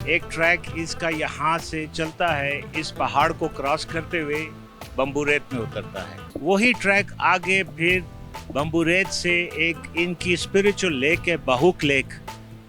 एक ट्रैक इसका यहाँ से चलता है, इस पहाड़ को क्रॉस करते हुए बम्बूरेत में उतरता है। वही ट्रैक आगे फिर बम्बूरेत से एक इनकी स्पिरिचुअल लेक है बहुक लेक,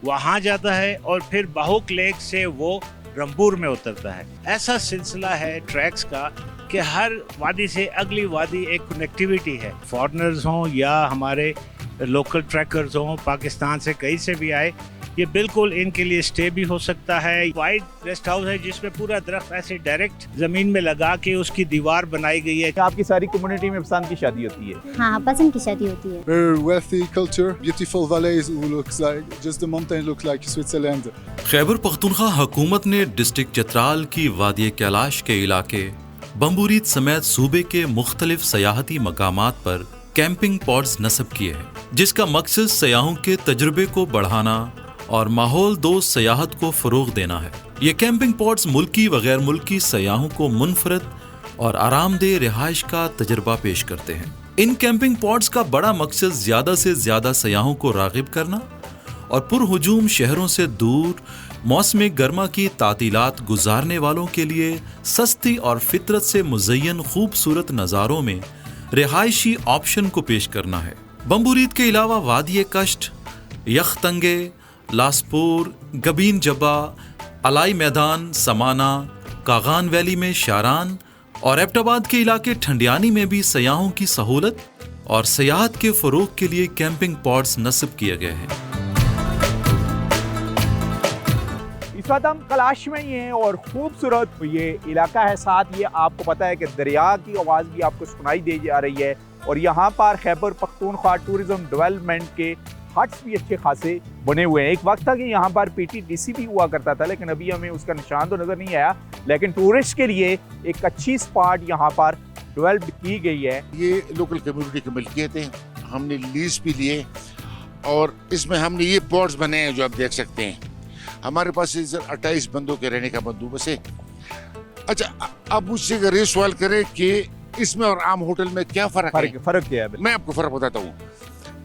वहाँ जाता है और फिर बहुक लेक से वो रंबूर में उतरता है। ऐसा सिलसिला है ट्रैक्स का कि हर वादी से अगली वादी एक कनेक्टिविटी है। फॉरेनर्स हों या हमारे लोकल ट्रैकर्स हों, पाकिस्तान से कहीं से भी आए, ये बिल्कुल इनके लिए स्टे भी हो सकता है। वाइड रेस्ट हाउस है जिसमें पूरा दरख्त ऐसे डायरेक्ट जमीन में लगा के उसकी दीवार बनाई गई है। आपकी सारी कम्युनिटी में पसंद की शादी होती है? हाँ, पसंद की शादी होती है। Very wealthy culture, beautiful valleys who looks like just the mountain look like Switzerland. Khyber Pakhtunkhwa हुकूमत ने डिस्ट्रिक्ट चित्राल की वादी कैलाश के इलाके बम्बूरीत समेत सूबे के मुख्तलिफ सयाहती मकामात पर कैंपिंग पॉड्स नस्ब किए हैं, जिसका मकसद सयाहों के तजुर्बे को बढ़ाना और माहौल दोस्त सयाहत को फरोग देना है। ये कैंपिंग पॉड्स मुल्की व गैर मुल्की सयाहों को मुनफरद और आरामदेह रिहाइश का तजर्बा पेश करते हैं। इन कैंपिंग पॉड्स का बड़ा मकसद ज्यादा से ज्यादा सयाहों को रागिब करना और पुरहुजूम शहरों से दूर मौसम गर्मा की तातीलात गुजारने वालों के लिए सस्ती और फितरत से मुज़य्यन खूबसूरत नज़ारों में रिहायशी ऑप्शन को पेश करना है। बम्बूरीत के अलावा वादी कश्त, यखतंगे, लासपुर, गबीन जब्बा, अलाई मैदान, समाना, कागान वैली में शारान और एबटाबाद के इलाके ठंडियानी में भी सयाहों की सहूलत और सयाहत के फरोग के लिए कैंपिंग पॉड्स नस्ब किए गए हैं। इस वक्त हम कैलाश में ही हैं और खूबसूरत ये इलाका है। साथ ये आपको पता है कि दरिया की आवाज़ भी आपको सुनाई दे जा रही है और यहाँ पर खैबर पख्तूनख्वा टूरिज्म डेवलपमेंट के हट्स भी अच्छे खासे बने हुए हैं। एक वक्त था कि यहाँ पर PTDC भी हुआ करता था, लेकिन अभी हमें उसका निशान तो नज़र नहीं आया। लेकिन टूरिस्ट के लिए एक अच्छी स्पॉट यहाँ पर डेवलप की गई है। ये लोकल कम्युनिटी की मिल्कियत है, हमने लीज भी लिए और इसमें हमने ये पॉड्स बनाए हैं जो आप देख सकते हैं। हमारे पास 28 बंदों के रहने का बंदोबस्त है। अच्छा, अब मुझसे अगर ये सवाल करें कि इसमें और आम होटल में क्या फ़र्क क्या है? मैं आपको फ़र्क बताता हूँ।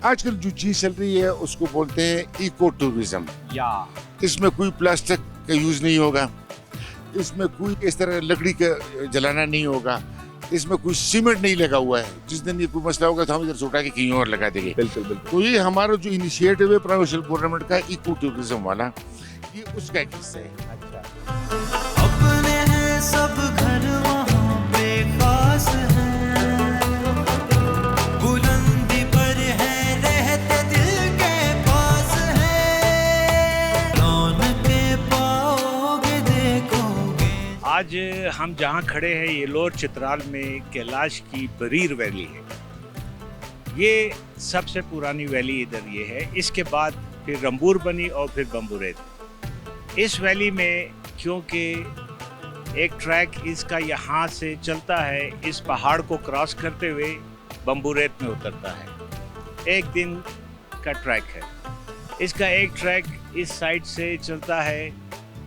आजकल जो चीज़ चल रही है उसको बोलते हैं इको टूरिज्म। इसमें कोई प्लास्टिक का यूज़ नहीं होगा, इसमें कोई इस तरह लकड़ी का जलाना नहीं होगा, इसमें कोई सीमेंट नहीं लगा हुआ है। जिस दिन ये कोई मसला होगा तो हम इधर से उठा के कहीं और लगा देंगे। बिल्कुल बिल्कुल। तो ये हमारा जो इनिशिएटिव है प्रोविंशियल गवर्नमेंट का इको टूरिज्म वाला, ये उसका एक हिस्सा है। अपने हैं सब घर वहाँ पे खास हैं, बुलंदी पर है रहते दिल के पास है, रौनकें पाओगे देखोगे। आज हम जहाँ खड़े हैं ये लोअर चित्राल में कैलाश की बरीर वैली है। ये सबसे पुरानी वैली इधर ये है। इसके बाद फिर रंबूर बनी और फिर बम्बूरेत। इस वैली में क्योंकि एक ट्रैक इसका यहाँ से चलता है, इस पहाड़ को क्रॉस करते हुए बम्बूरेत में उतरता है। एक दिन का ट्रैक है। इसका एक ट्रैक इस साइड से चलता है,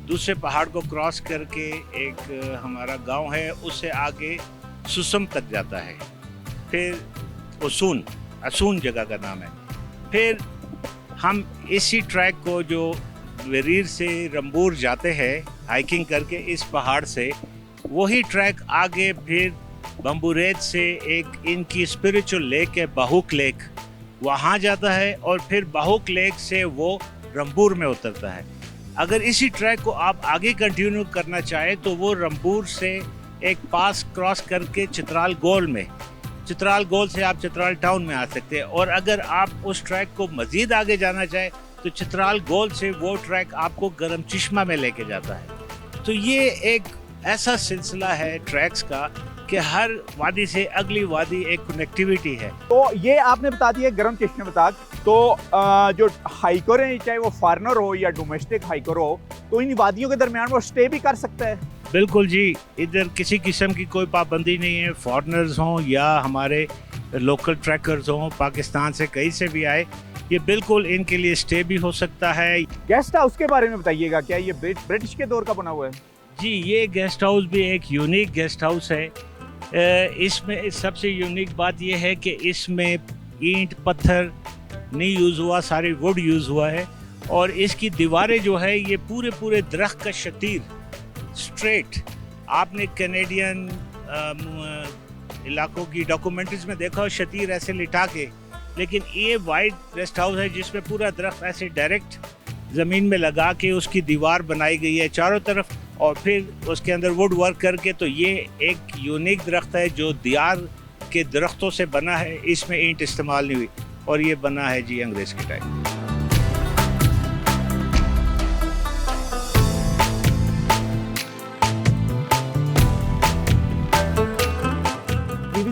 दूसरे पहाड़ को क्रॉस करके एक हमारा गांव है, उससे आगे सुसम तक जाता है। फिर असून जगह का नाम है। फिर हम इसी ट्रैक को जो वेरीर से रंबूर जाते हैं हाइकिंग करके इस पहाड़ से, वही ट्रैक आगे फिर बम्बूरेत से एक इनकी स्पिरिचुअल लेक है बहुक लेक, वहाँ जाता है और फिर बहुक लेक से वो रंबूर में उतरता है। अगर इसी ट्रैक को आप आगे कंटिन्यू करना चाहें तो वो रंबूर से एक पास क्रॉस करके चित्राल गोल से आप चित्राल टाउन में आ सकते हैं। और अगर आप उस ट्रैक को मज़ीद आगे जाना चाहें तो चित्राल गोल से वो ट्रैक आपको गरम चश्मा में लेके जाता है। तो ये एक ऐसा सिलसिला है ट्रैक्स का कि हर वादी से अगली वादी एक कनेक्टिविटी है। तो ये आपने बता दिया गरम चश्मे तक। तो जो हाइकर हैं, चाहे वो फॉरेनर हो या डोमेस्टिक हाइकर हो, तो इन वादियों के दरमियान वो स्टे भी कर सकता है? बिल्कुल जी, इधर किसी किस्म की कोई पाबंदी नहीं है। फॉरेनर्स हों या हमारे लोकल ट्रैकर्स हों, पाकिस्तान से कहीं से भी आए, ये बिल्कुल इनके लिए स्टे भी हो सकता है। गेस्ट हाउस के बारे में बताइएगा, क्या ये ब्रिटिश के दौर का बना हुआ है? जी, ये गेस्ट हाउस भी एक यूनिक गेस्ट हाउस है। इसमें सबसे यूनिक बात यह है कि इसमें ईंट पत्थर नहीं यूज़ हुआ, सारी वुड यूज़ हुआ है और इसकी दीवारें जो है ये पूरे पूरे दरख्त का शतीर स्ट्रेट। आपने कैनेडियन इलाकों की डॉक्यूमेंट्रीज में देखा हो शतीर ऐसे लिटा के, लेकिन ये वाइट रेस्ट हाउस है जिसमें पूरा दरख्त ऐसे डायरेक्ट ज़मीन में लगा के उसकी दीवार बनाई गई है चारों तरफ, और फिर उसके अंदर वुड वर्क करके। तो ये एक यूनिक दरख्त है जो दियार के दरख्तों से बना है, इसमें ईंट इस्तेमाल नहीं हुई, और ये बना है जी अंग्रेज़ के टाइम।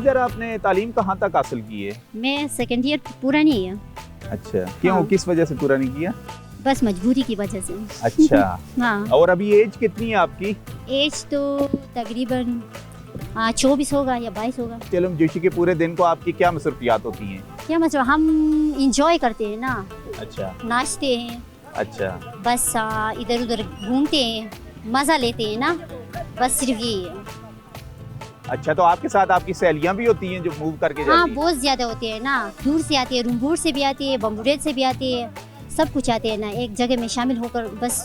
सर आपने तालीम कहाँ तक हासिल की है? मैं सेकंड ईयर पूरा नहीं है। अच्छा, क्यों? हाँ। किस वजह से पूरा नहीं किया? बस मजबूरी की वजह से। अच्छा। हाँ। और अभी एज कितनी है आपकी? एज तो तकरीबन 24 होगा या 22 होगा। चलम जोशी के पूरे दिन को आपकी क्या मसरूफियात होती हैं? क्या मतलब हम इंजॉय करते हैं ना, अच्छा नाचते हैं, अच्छा। बस इधर उधर घूमते हैं, मज़ा लेते हैं ना, बस सिर्फ यही है। अच्छा, तो आपके साथ आपकी सहेलियां भी होती हैं जो मूव करके हाँ, जाती हैं? बहुत ज़्यादा होते हैं ना, दूर से आती है, रूमबूर से भी आती है, बम्बुरेट से भी आती है, सब कुछ आते हैं ना, एक जगह में शामिल होकर बस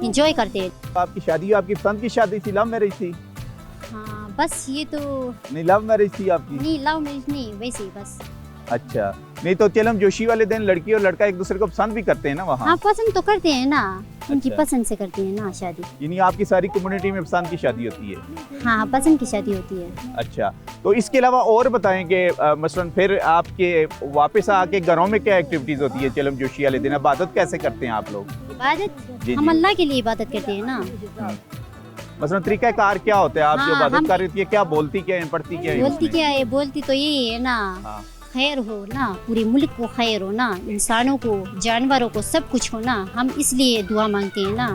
इंजॉय करते हैं। आपकी शादी आपकी पसंद की शादी थी, लव मैरिज थी? हाँ, बस ये तो नहीं, लव मैरिज थी आपकी? नहीं, लव मैरिज नहीं, वैसे ही बस। अच्छा, नहीं तो चलम जोशी वाले दिन लड़की और लड़का एक दूसरे को पसंद भी करते हैं ना वहाँ? हाँ, पसंद तो करते हैं ना, उनकी अच्छा। पसंद से करते हैं ना शादी। यानी आपकी सारी कम्युनिटी में पसंद की शादी होती है? हाँ, पसंद की शादी होती है। अच्छा, तो इसके अलावा और बताएं कि मसलन फिर आपके वापस आके घरों में क्या एक्टिविटीज होती है चलम जोशी वाले दिन? इबादत कैसे करते हैं आप लोग? इबादत जी, हम जी। अल्लाह के लिए इबादत करते हैं ना। मसलन तरीका कार क्या होता है? आप जो हाँ, इबादत हम- कर रही है क्या बोलती क्या है, पढ़ती क्या है? बोलती उसमें? क्या है? बोलती तो यही है ना, हाँ। खैर हो ना, पूरे मुल्क को खैर हो ना, इंसानों को, जानवरों को, सब कुछ हो ना, हम इसलिए दुआ मांगते हैं ना।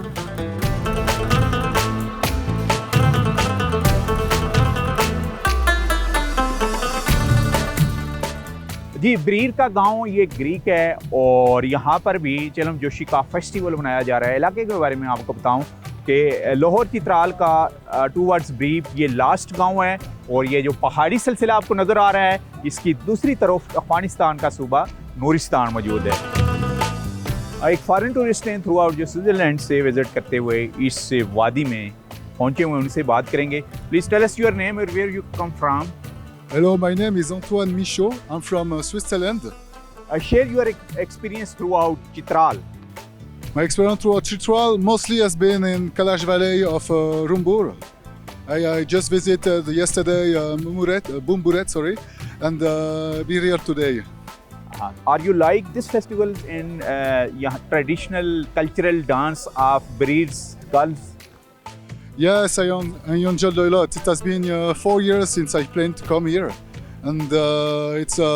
जी, बरीर का गांव ये ग्रीक है और यहाँ पर भी चलम जोशी का फेस्टिवल मनाया जा रहा है। इलाके के बारे में आपको बताऊं कि लाहौर चित्राल का टूवर्ड्स ब्रीफ ये लास्ट गांव है और ये जो पहाड़ी सिलसिला आपको नज़र आ रहा है इसकी दूसरी तरफ अफगानिस्तान का सूबा नूरिस्तान मौजूद है। एक फॉरेन टूरिस्ट ने थ्रू आउट जो स्विट्ज़रलैंड से विजिट करते हुए इस वादी में पहुँचे हुए, उनसे बात करेंगे। Please tell us your name और where you come from. Hello, my name is Antoine Michaud. I'm from Switzerland. Share your experience throughout Chitral. My experience throughout Chitral mostly has been in Kalash Valley of Rumbur. I just visited yesterday Bumburet, sorry, and be here today. Are you like this festival in traditional cultural dance of Bereer's girls? Yes, I enjoyed a lot. It has been 4 years since I planned to come here, and it's a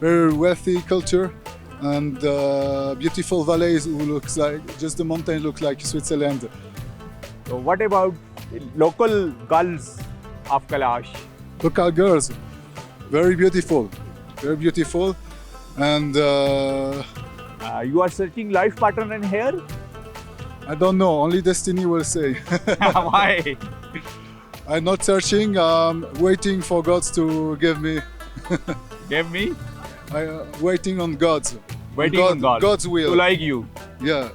very wealthy culture and beautiful valleys who looks like just the mountain look like Switzerland. So what about local girls of Kalash? Local girls, very beautiful, and You are searching life partner in here? I don't know. Only destiny will say. Why? I'm not searching. I'm waiting for God to give me. Give me I waiting on God. waiting on God God's will. to like you. Yeah.